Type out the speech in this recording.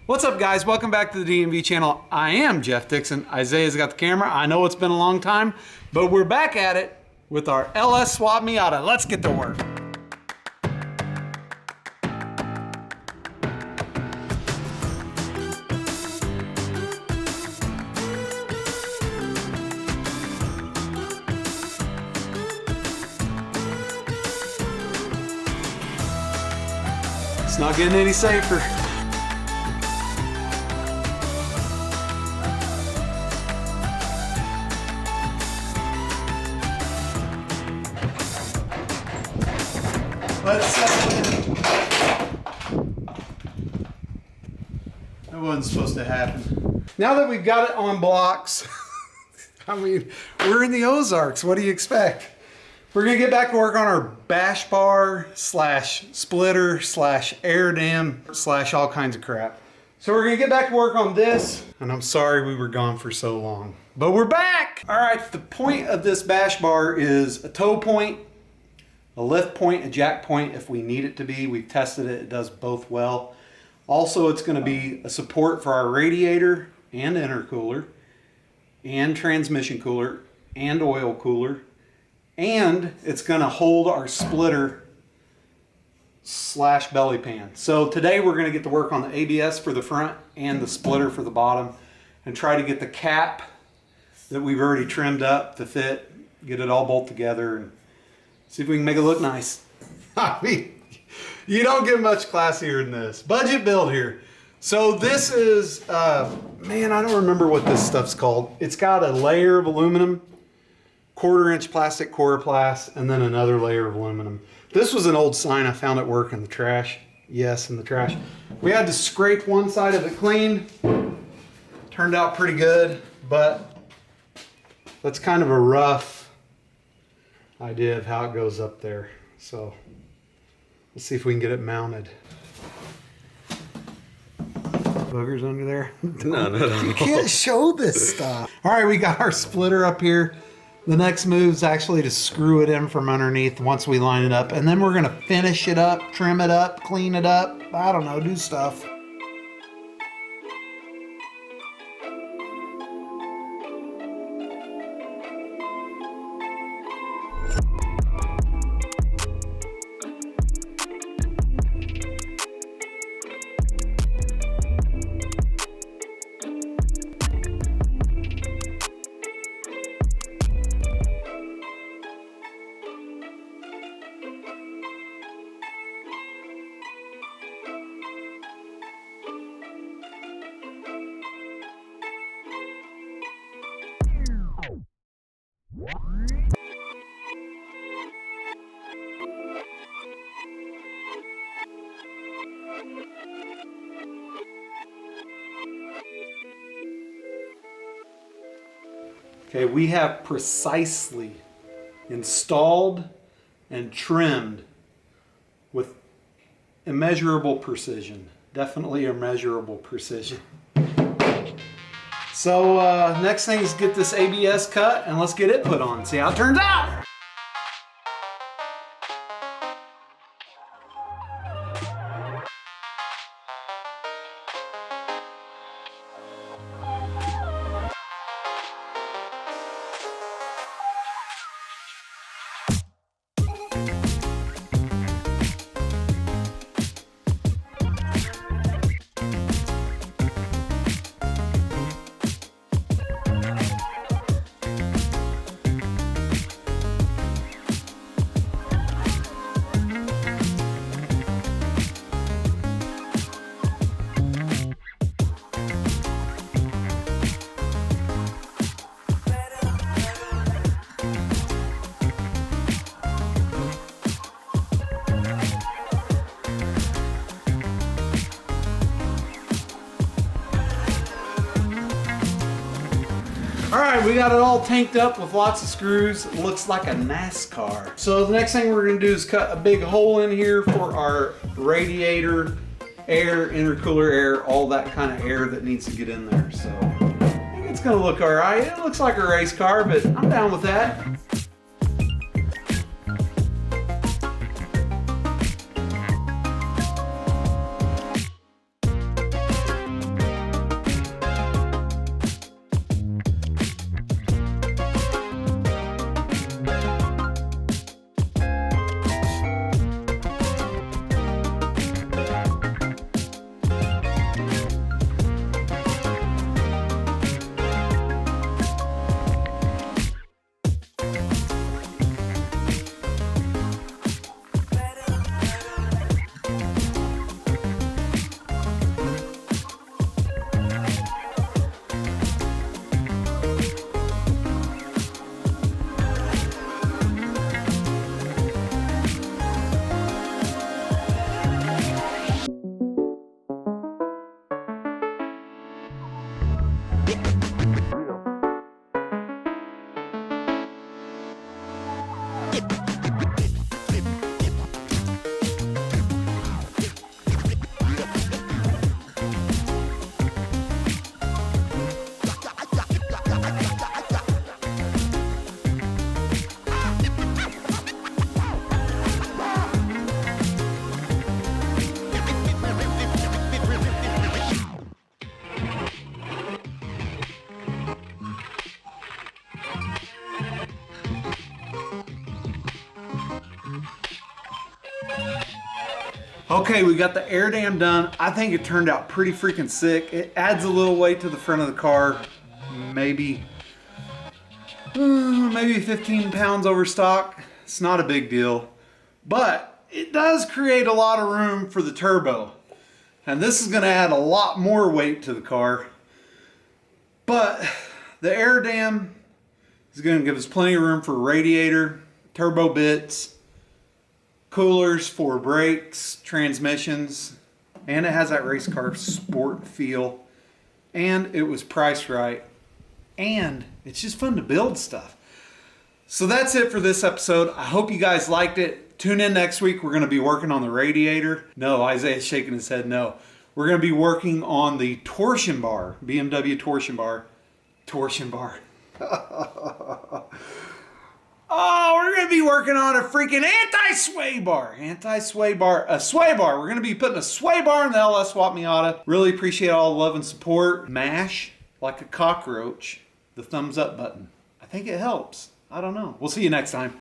What's up, guys? Welcome back to the DMV channel. I am Jeff Dixon. Isaiah's got the camera. I know it's been a long time, but we're back at it with our LS NA Miata. Let's get to work. It's not getting any safer. Let's that wasn't supposed to happen. Now that we've got it on blocks, I mean, we're in the Ozarks. What do you expect? We're gonna get back to work on our bash bar slash splitter slash air dam slash all kinds of crap. So we're gonna get back to work on this, and I'm sorry we were gone for so long, but we're back. All right, the point of this bash bar is a toe point, a lift point, a jack point if we need it to be. We've tested it, it does both well. Also, it's gonna be a support for our radiator and intercooler and transmission cooler and oil cooler. And it's gonna hold our splitter slash belly pan. So today we're gonna get to work on the ABS for the front and the splitter for the bottom and try to get the cap that we've already trimmed up to fit, get it all bolted together and see if we can make it look nice. I mean, you don't get much classier than this. Budget build here. So this is, man, I don't remember what this stuff's called. It's got a layer of aluminum, 1/4-inch plastic coroplast, and then another layer of aluminum. This was an old sign I found at work in the trash. Yes, in the trash. We had to scrape one side of it clean. Turned out pretty good, but that's kind of a rough idea of how it goes up there. So let's see if we can get it mounted. Boogers under there? No. You can't show this stuff. All right, we got our splitter up here. The next move is actually to screw it in from underneath once we line it up. And then we're gonna finish it up, trim it up, clean it up. I don't know, do stuff. Okay, we have precisely installed and trimmed with immeasurable precision. Definitely immeasurable precision. So next thing is get this ABS cut and let's get it put on. See how it turns out. All right, we got it all tanked up with lots of screws. It looks like a NASCAR. So the next thing we're gonna do is cut a big hole in here for our radiator, air, intercooler air, all that kind of air that needs to get in there. So I think it's gonna look all right. It looks like a race car, but I'm down with that. Okay, we got the air dam done. I think it turned out pretty freaking sick. It adds a little weight to the front of the car. Maybe 15 pounds over stock. It's not a big deal. But it does create a lot of room for the turbo. And this is gonna add a lot more weight to the car. But the air dam is gonna give us plenty of room for radiator, turbo bits, coolers for brakes, transmissions, and it has that race car sport feel. And it was priced right. And it's just fun to build stuff. So that's it for this episode. I hope you guys liked it. Tune in next week. We're going to be working on the radiator. No, Isaiah's shaking his head no. We're going to be working on the torsion bar, BMW torsion bar. Torsion bar. Oh, we're going to be working on a freaking anti-sway bar. Anti-sway bar. A sway bar. We're going to be putting a sway bar in the LS Miata. Really appreciate all the love and support. Mash like a cockroach the thumbs up button. I think it helps. I don't know. We'll see you next time.